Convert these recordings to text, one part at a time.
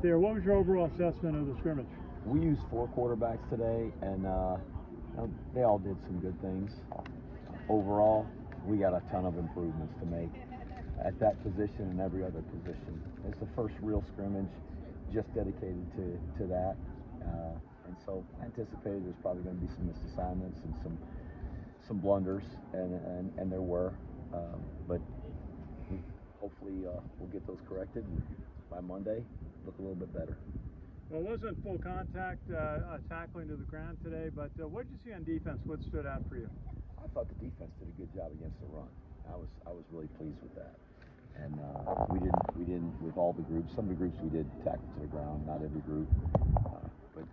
there. What was your overall assessment of the scrimmage? We used 4 quarterbacks today, and they all did some good things. Overall, we got a ton of improvements to make at that position and every other position. It's the first real scrimmage just dedicated to that. And so I anticipated there's probably going to be some missed assignments and some blunders, and there were. But hopefully we'll get those corrected, and by Monday, look a little bit better. Well, it wasn't full contact tackling to the ground today, but what did you see on defense? What stood out for you? I thought the defense did a good job against the run. I was really pleased with that. And we didn't with all the groups. Some of the groups we did tackle to the ground, not every group. But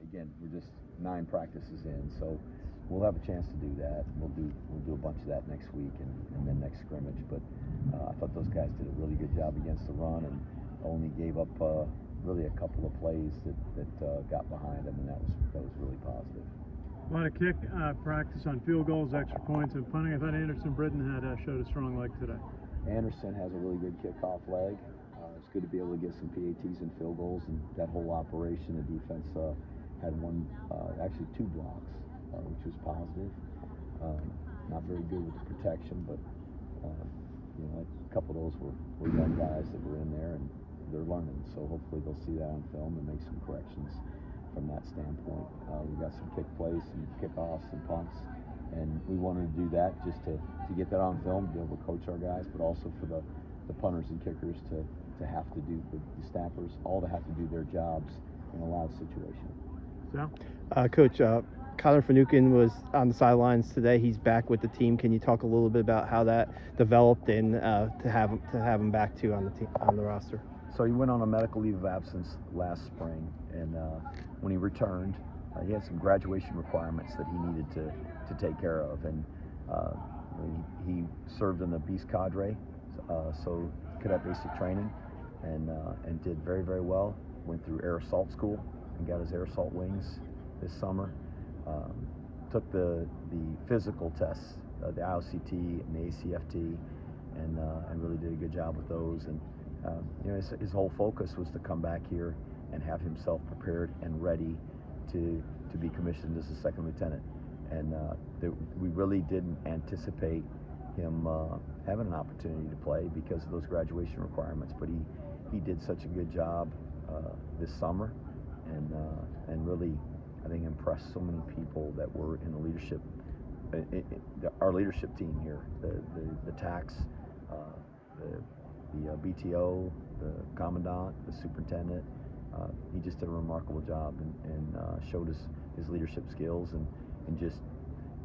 again, we're just 9 practices in, so we'll have a chance to do that. We'll do a bunch of that next week and then next scrimmage. But I thought those guys did a really good job against the run and only gave up really a couple of plays that got behind them, and that was really positive. A lot of kick practice on field goals, extra points, and punting. I thought Anderson Britton had showed a strong leg today. Anderson has a really good kickoff leg. It's good to be able to get some PATs and field goals, and that whole operation, the defense had actually 2 blocks, which was positive. Not very good with the protection, but a couple of those were young guys that were in there, and they're learning. So hopefully they'll see that on film and make some corrections from that standpoint. We got some kick plays, some kickoffs, and punts, and we wanted to do that just to get that on film, to be able to coach our guys, but also for the punters and kickers to have to do, the snappers, all to have to do their jobs in a live situation. So, Coach, Conor was on the sidelines today. He's back with the team. Can you talk a little bit about how that developed and to have him back too on the team, on the roster? So he went on a medical leave of absence last spring, and when he returned, he had some graduation requirements that he needed to take care of, and he served in the Beast Cadre, so cadet basic training, and did very, very well. Went through air assault school and got his air assault wings this summer. Took the physical tests, the IOCT and the ACFT, and really did a good job with those. And his whole focus was to come back here and have himself prepared and ready to be commissioned as a second lieutenant. And we really didn't anticipate him having an opportunity to play because of those graduation requirements. But he did such a good job this summer, and really, I think, impressed so many people that were in the leadership, our leadership team here, the TACs, the BTO, the commandant, the superintendent. He just did a remarkable job and showed us his leadership skills and just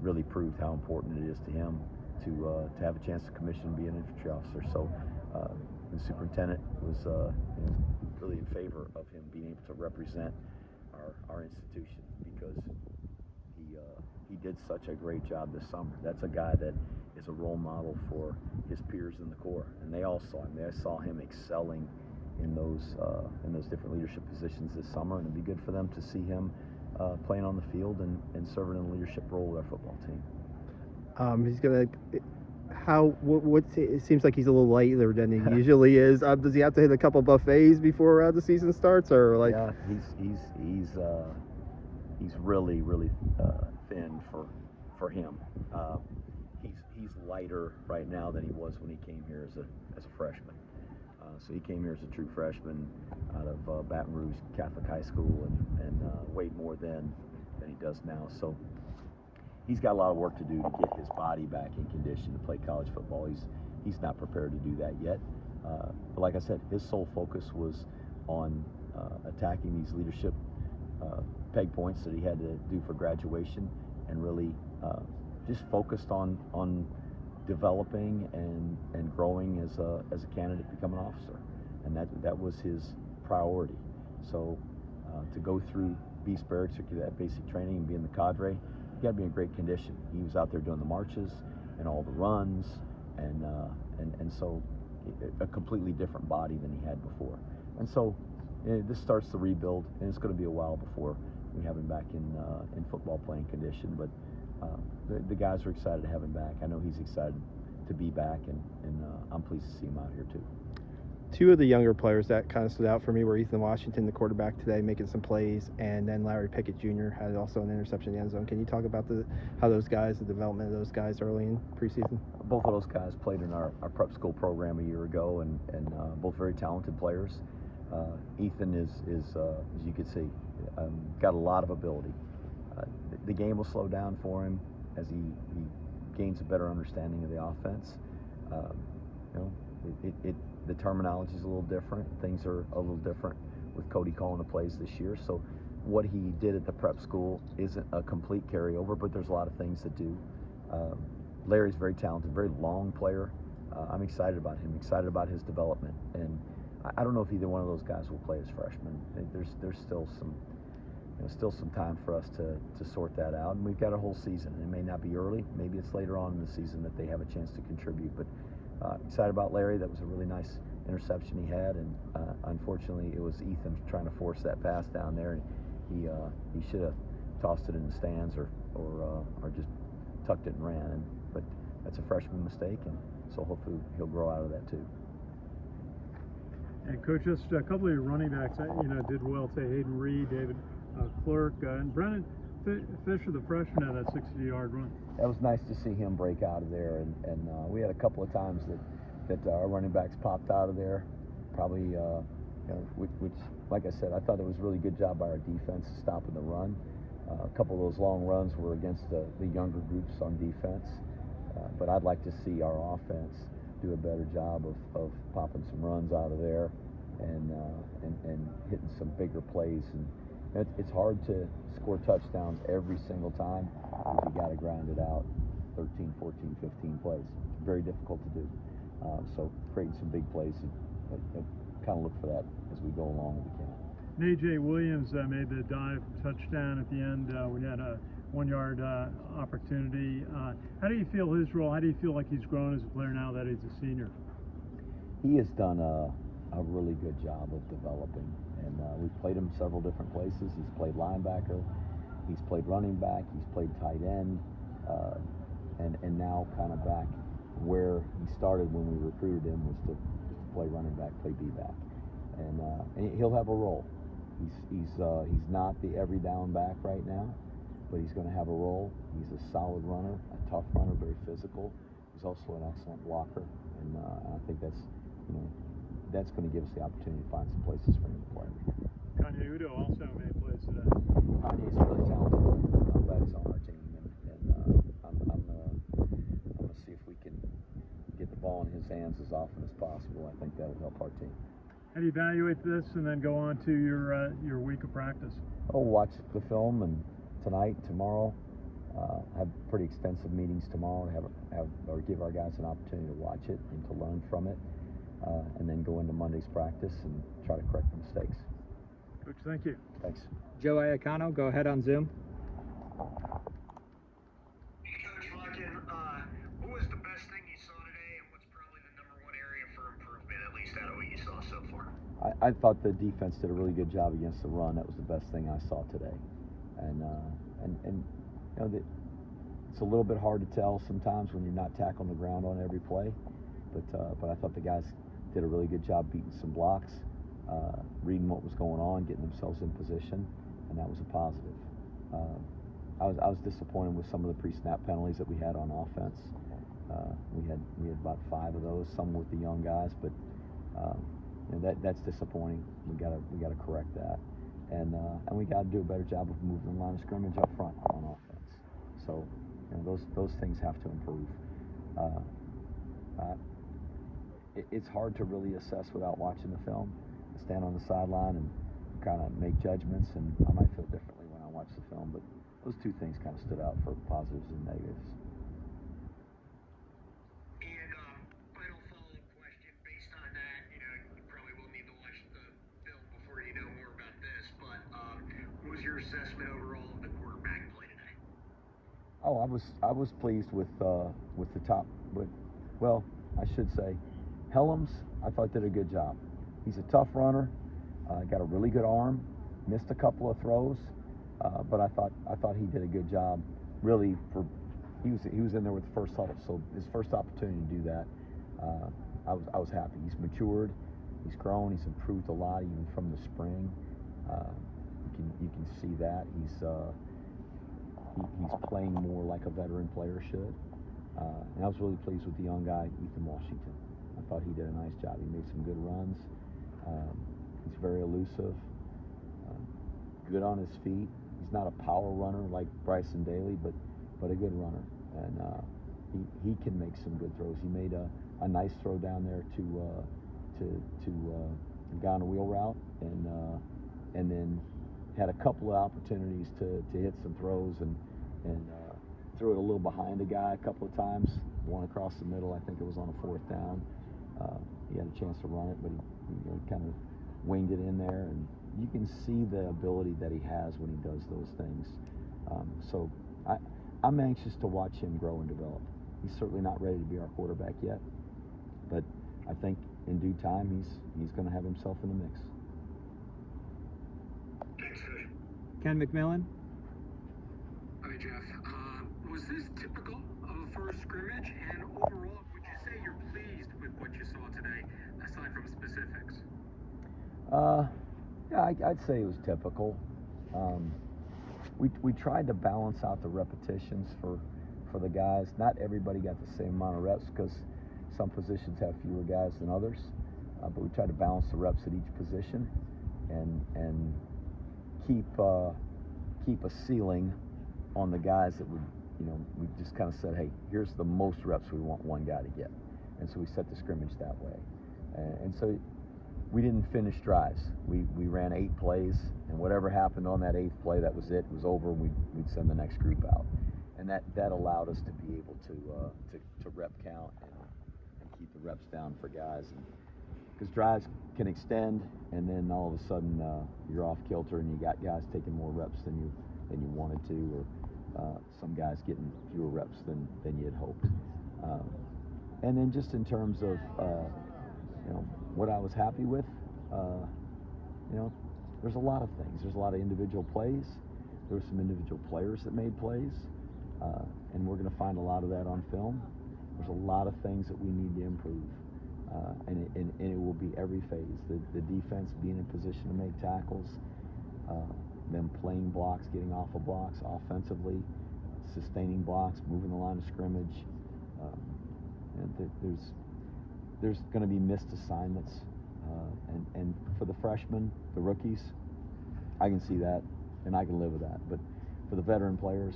really proved how important it is to him to have a chance to commission and be an infantry officer. So the superintendent was really in favor of him being able to represent our institution, because he did such a great job this summer. That's a guy that is a role model for his peers in the Corps, and they all saw him. They saw him excelling in those different leadership positions this summer, and it'd be good for them to see him playing on the field and serving in a leadership role with our football team. He's gonna. It seems like he's a little lighter than he usually is. Does he have to hit a couple buffets before the season starts, or like? Yeah, he's really thin for him. He's lighter right now than he was when he came here as a freshman. So he came here as a true freshman out of Baton Rouge Catholic High School and weighed more then than he does now. So he's got a lot of work to do to get his body back in condition to play college football. He's not prepared to do that yet. But like I said, his sole focus was on attacking these leadership peg points that he had to do for graduation, and really just focused on developing and growing as a candidate to become an officer, and that was his priority. So to go through Beast Barracks or that basic training and be in the cadre, you got to be in great condition. He was out there doing the marches and all the runs, and so a completely different body than he had before. And so this starts the rebuild, and it's going to be a while before we have him back in football playing condition. But the guys are excited to have him back. I know he's excited to be back, and I'm pleased to see him out here too. Two of the younger players that kind of stood out for me were Ethan Washington, the quarterback today, making some plays, and then Larry Pickett Jr. had also an interception in the end zone. Can you talk about how those guys, the development of those guys early in preseason? Both of those guys played in our prep school program a year ago, and both very talented players. Ethan is as you can see, got a lot of ability. The game will slow down for him as he gains a better understanding of the offense. The terminology is a little different. Things are a little different with Cody calling the plays this year. So what he did at the prep school isn't a complete carryover, but there's a lot of things that do. Larry's very talented, very long player. I'm excited about him, excited about his development. And I don't know if either one of those guys will play as freshmen. There's still some time for us to sort that out. And we've got a whole season. It may not be early. Maybe it's later on in the season that they have a chance to contribute. But excited about Larry. That was a really nice interception he had, and unfortunately it was Ethan trying to force that pass down there, and he should have tossed it in the stands or just tucked it and ran. But that's a freshman mistake, and so hopefully he'll grow out of that too. And Coach, just a couple of your running backs, did well today. Hayden Reed, David Clerk, and Brennan Fisher, the freshman, had that 60-yard run. That was nice to see him break out of there, and we had a couple of times that our running backs popped out of there. Probably, which, like I said, I thought it was a really good job by our defense stopping the run. A couple of those long runs were against the younger groups on defense, but I'd like to see our offense do a better job of popping some runs out of there and hitting some bigger plays. And it's hard to score touchdowns every single time because you got to grind it out 13, 14, 15 plays. It's very difficult to do. So creating some big plays, and kind of look for that as we go along if we can. A.J. Williams made the dive touchdown at the end when he had a 1-yard opportunity. How do you feel his role? How do you feel like he's grown as a player now that he's a senior? He has done a really good job of developing, and we've played him several different places. He's played linebacker, he's played running back, he's played tight end, and now kind of back where he started when we recruited him was to play running back, play B-back, and he'll have a role. He's not the every down back right now, but he's going to have a role. He's a solid runner, a tough runner, very physical. He's also an excellent blocker, and I think that's going to give us the opportunity to find some places for him to play. Kanye Udo also made plays today. Kanye's a really talented player. I'm glad he's on our team, and I'm going to see if we can get the ball in his hands as often as possible. I think that'll help our team. How do you evaluate this and then go on to your week of practice? I'll watch the film, and tonight, tomorrow, have pretty extensive meetings tomorrow or give our guys an opportunity to watch it and to learn from it, and then go into Monday's practice and try to correct the mistakes. Coach, thank you. Thanks. Joe Iacano, go ahead on Zoom. Hey, Coach Monken, what was the best thing you saw today, and what's probably the #1 area for improvement, at least out of what you saw so far? I thought the defense did a really good job against the run. That was the best thing I saw today, and it's a little bit hard to tell sometimes when you're not tackling the ground on every play, but I thought the guys did a really good job beating some blocks, reading what was going on, getting themselves in position, and that was a positive. I was disappointed with some of the pre-snap penalties that we had on offense. We had about 5 of those, some with the young guys, but that's disappointing. We gotta correct that, and we got to do a better job of moving the line of scrimmage up front on offense. So those things have to improve. It's hard to really assess without watching the film. I stand on the sideline and kind of make judgments, and I might feel differently when I watch the film, but those 2 things kind of stood out for positives and negatives. And final follow-up question based on that, you probably will need to watch the film before you know more about this, but what was your assessment overall of the quarterback play today? Oh, I was pleased with the top, but I should say, Helms I thought did a good job. He's a tough runner, got a really good arm, missed a couple of throws, but I thought he did a good job. Really, he was in there with the first huddle, so his first opportunity to do that, I was happy. He's matured. He's grown. He's improved a lot even from the spring. You can see that he's playing more like a veteran player should. And I was really pleased with the young guy, Ethan Washington. I thought he did a nice job. He made some good runs. He's very elusive, good on his feet. He's not a power runner like Bryson Daly, but a good runner. And he can make some good throws. He made a nice throw down there to a guy on a wheel route, and then had a couple of opportunities to hit some throws and threw it a little behind a guy a couple of times. One across the middle, I think it was on a 4th down. He had a chance to run it, but he kind of winged it in there, and you can see the ability that he has when he does those things. So I'm anxious to watch him grow and develop. He's certainly not ready to be our quarterback yet, but I think in due time he's going to have himself in the mix. Thanks, Coach. Ken McMillan. Hi, Jeff. Was this typical of a first scrimmage? And overall, would you say you're pleased with what you saw today, aside from specifics? Yeah, I'd say it was typical. We tried to balance out the repetitions for the guys. Not everybody got the same amount of reps because some positions have fewer guys than others. But we tried to balance the reps at each position and keep a ceiling on the guys that would, we just kind of said, hey, here's the most reps we want one guy to get. And so we set the scrimmage that way. And so we didn't finish drives. We ran 8 plays, and whatever happened on that 8th play, that was it. It was over, and we'd send the next group out. And that allowed us to be able to rep count and keep the reps down for guys. Because drives can extend, and then all of a sudden you're off kilter, and you got guys taking more reps than you wanted to, or some guys getting fewer reps than you had hoped. And then just in terms of what I was happy with, there's a lot of things. There's a lot of individual plays. There were some individual players that made plays, and we're going to find a lot of that on film. There's a lot of things that we need to improve, and it will be every phase. The defense being in position to make tackles, them playing blocks, getting off of blocks offensively, sustaining blocks, moving the line of scrimmage. And there's going to be missed assignments, and for the freshmen, the rookies, I can see that, and I can live with that. But for the veteran players,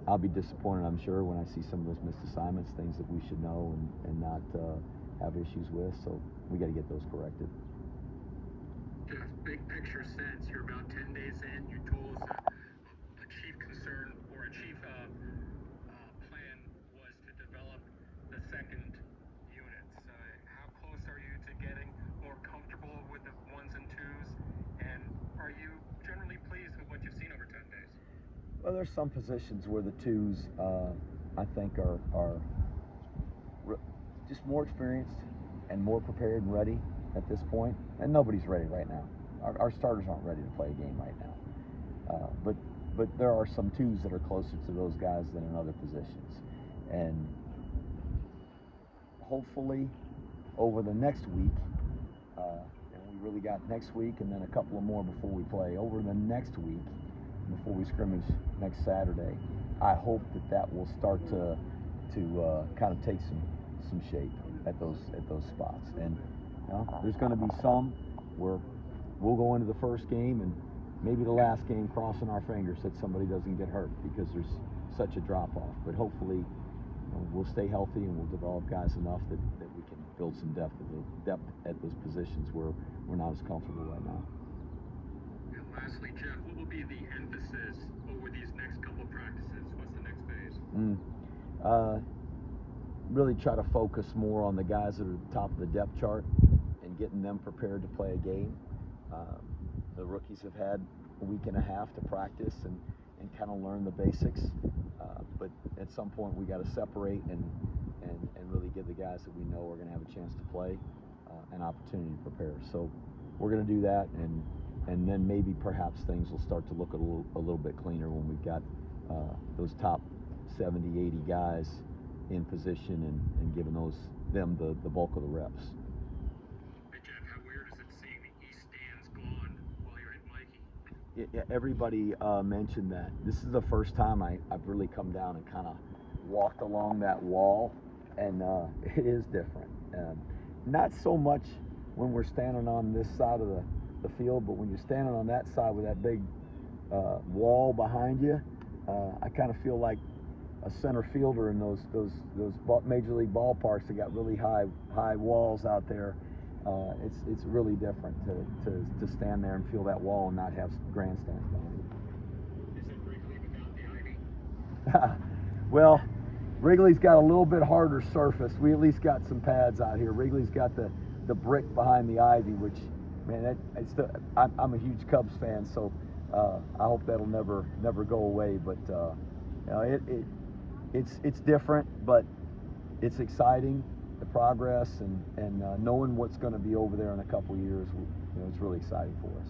I'll be disappointed, I'm sure, when I see some of those missed assignments, things that we should know and not have issues with. So we got to get those corrected. Jeff, big picture sense, you're about 10 days in. You told us that a chief concern or a chief plan was to develop the second units. How close are you to getting more comfortable with the 1s and 2s? And are you generally pleased with what you've seen over 10 days? Well, there's some positions where the 2s, I think, are just more experienced and more prepared and ready at this point. And nobody's ready right now. Our starters aren't ready to play a game right now. But there are some 2s that are closer to those guys than in other positions. And hopefully over the next week, and we really got next week and then a couple of more before we play, over the next week, before we scrimmage next Saturday, I hope that will start to kind of take some shape at those spots. And there's going to be some where we'll go into the first game and maybe the last game crossing our fingers that somebody doesn't get hurt because there's such a drop-off. But hopefully we'll stay healthy and we'll develop guys enough that we can build some depth at those positions where we're not as comfortable right now. And lastly, Jeff, what will be the emphasis over these next couple of practices? What's the next phase? Really try to focus more on the guys that are at the top of the depth chart and getting them prepared to play a game. The rookies have had a week and a half to practice and kind of learn the basics. But at some point we got to separate and really give the guys that we know are going to have a chance to play an opportunity to prepare. So we're going to do that, and then maybe perhaps things will start to look a little bit cleaner when we've got those top 70, 80 guys in position and giving them the bulk of the reps. Hey Jeff, how weird is it seeing the East stands gone while you're hitting Mikey? Yeah, everybody mentioned that. This is the first time I've really come down and kind of walked along that wall, and it is different. Not so much when we're standing on this side of the field, but when you're standing on that side with that big wall behind you, I kind of feel like a center fielder in those major league ballparks that got really high walls out there. It's really different to stand there and feel that wall and not have grandstands behind you. Is it Wrigley without the ivy? Well, Wrigley's got a little bit harder surface. We at least got some pads out here. Wrigley's got the brick behind the ivy, which, man, I'm a huge Cubs fan, so I hope that'll never go away. But it's different, but it's exciting, the progress, and knowing what's going to be over there in a couple years. It's really exciting for us.